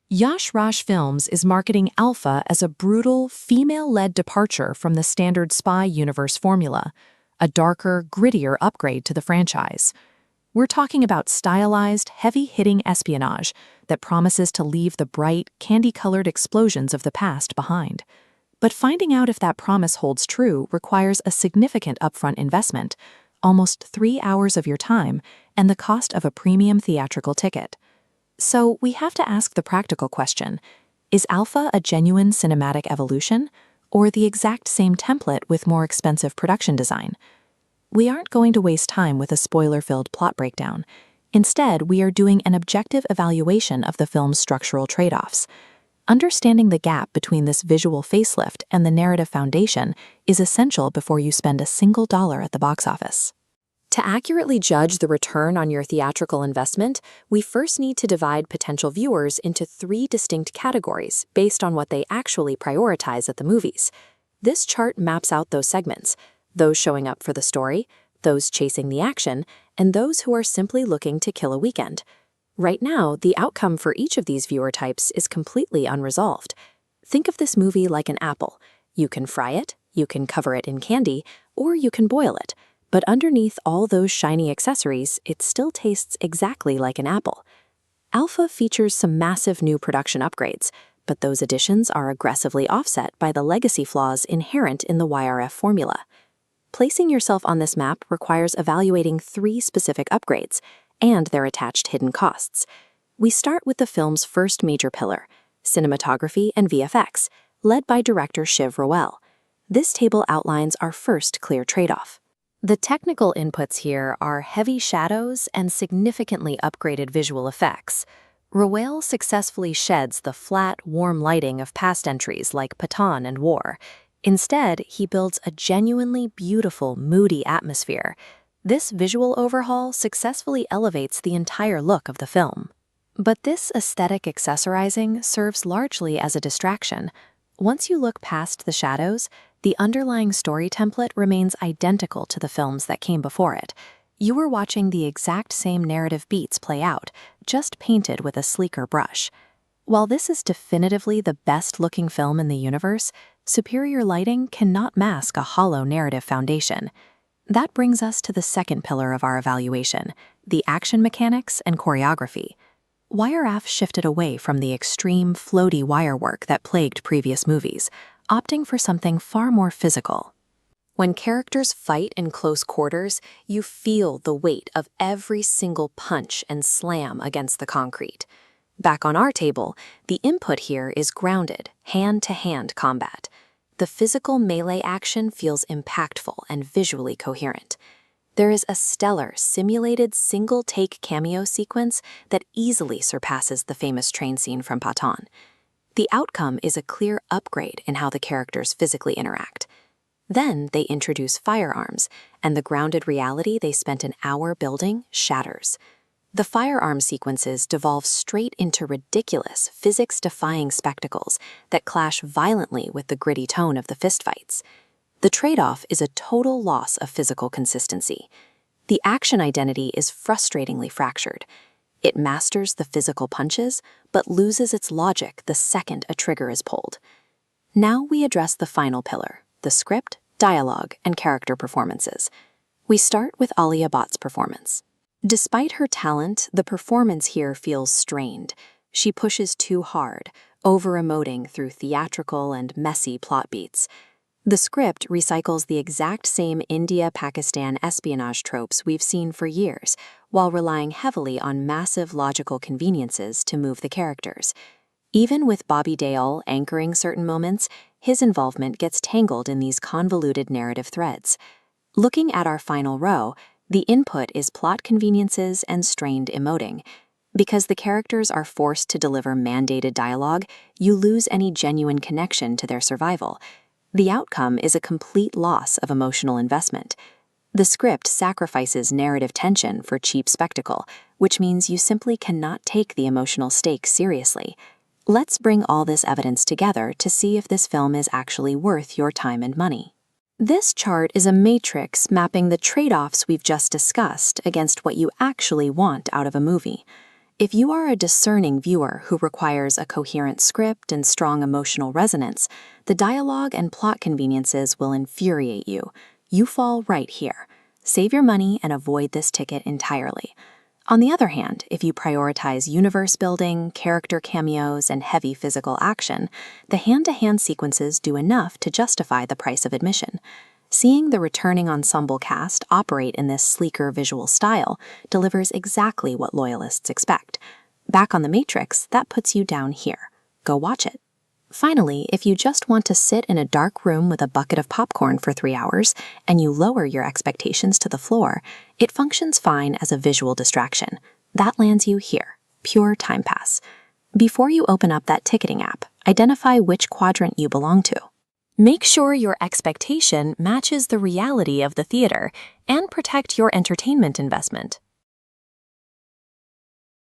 Yashraj Films is marketing Alpha as a brutal, female-led departure from the standard spy universe formula, a darker, grittier upgrade to the franchise. We're talking about stylized, heavy-hitting espionage that promises to leave the bright, candy-colored explosions of the past behind. But finding out if that promise holds true requires a significant upfront investment, almost 3 hours of your time, and the cost of a premium theatrical ticket. So we have to ask the practical question: is Alpha a genuine cinematic evolution, or the exact same template with more expensive production design? We aren't going to waste time with a spoiler-filled plot breakdown. Instead, we are doing an objective evaluation of the film's structural trade-offs. Understanding the gap between this visual facelift and the narrative foundation is essential before you spend a single dollar at the box office. To accurately judge the return on your theatrical investment, we first need to divide potential viewers into 3 distinct categories based on what they actually prioritize at the movies. This chart maps out those segments: those showing up for the story, those chasing the action, and those who are simply looking to kill a weekend. Right now, the outcome for each of these viewer types is completely unresolved. Think of this movie like an apple. You can fry it, you can cover it in candy, or you can boil it. But underneath all those shiny accessories, it still tastes exactly like an apple. Alpha features some massive new production upgrades, but those additions are aggressively offset by the legacy flaws inherent in the YRF formula. Placing yourself on this map requires evaluating 3 specific upgrades and their attached hidden costs. We start with the film's first major pillar, cinematography and VFX, led by director Shiv Rawail. This table outlines our first clear trade-off. The technical inputs here are heavy shadows and significantly upgraded visual effects. Rawail successfully sheds the flat, warm lighting of past entries like Pathan and War. Instead, he builds a genuinely beautiful, moody atmosphere. This visual overhaul successfully elevates the entire look of the film. But this aesthetic accessorizing serves largely as a distraction. Once you look past the shadows, the underlying story template remains identical to the films that came before it. You are watching the exact same narrative beats play out, just painted with a sleeker brush. While this is definitively the best-looking film in the universe, superior lighting cannot mask a hollow narrative foundation. That brings us to the second pillar of our evaluation, the action mechanics and choreography. YRF shifted away from the extreme, floaty wire work that plagued previous movies, opting for something far more physical. When characters fight in close quarters, you feel the weight of every single punch and slam against the concrete. Back on our table, the input here is grounded, hand-to-hand combat. The physical melee action feels impactful and visually coherent. There is a stellar, simulated single-take cameo sequence that easily surpasses the famous train scene from Pathan. The outcome is a clear upgrade in how the characters physically interact. Then they introduce firearms, and the grounded reality they spent an hour building shatters. The firearm sequences devolve straight into ridiculous, physics-defying spectacles that clash violently with the gritty tone of the fistfights. The trade-off is a total loss of physical consistency. The action identity is frustratingly fractured. It masters the physical punches, but loses its logic the second a trigger is pulled. Now we address the final pillar, the script, dialogue, and character performances. We start with Alia Bhatt's performance. Despite her talent, the performance here feels strained. She pushes too hard, over-emoting through theatrical and messy plot beats. The script recycles the exact same India-Pakistan espionage tropes we've seen for years, while relying heavily on massive logical conveniences to move the characters. Even with Bobby Deol anchoring certain moments, his involvement gets tangled in these convoluted narrative threads. Looking at our final row, the input is plot conveniences and strained emoting. Because the characters are forced to deliver mandated dialogue, you lose any genuine connection to their survival. The outcome is a complete loss of emotional investment. The script sacrifices narrative tension for cheap spectacle, which means you simply cannot take the emotional stakes seriously. Let's bring all this evidence together to see if this film is actually worth your time and money. This chart is a matrix mapping the trade-offs we've just discussed against what you actually want out of a movie. If you are a discerning viewer who requires a coherent script and strong emotional resonance, the dialogue and plot conveniences will infuriate you. You fall right here. Save your money and avoid this ticket entirely. On the other hand, if you prioritize universe building, character cameos, and heavy physical action, the hand-to-hand sequences do enough to justify the price of admission. Seeing the returning ensemble cast operate in this sleeker visual style delivers exactly what loyalists expect. Back on The Matrix, that puts you down here. Go watch it. Finally, if you just want to sit in a dark room with a bucket of popcorn for 3 hours and you lower your expectations to the floor, it functions fine as a visual distraction. That lands you here. Pure time pass. Before you open up that ticketing app, identify which quadrant you belong to. Make sure your expectation matches the reality of the theater and protect your entertainment investment.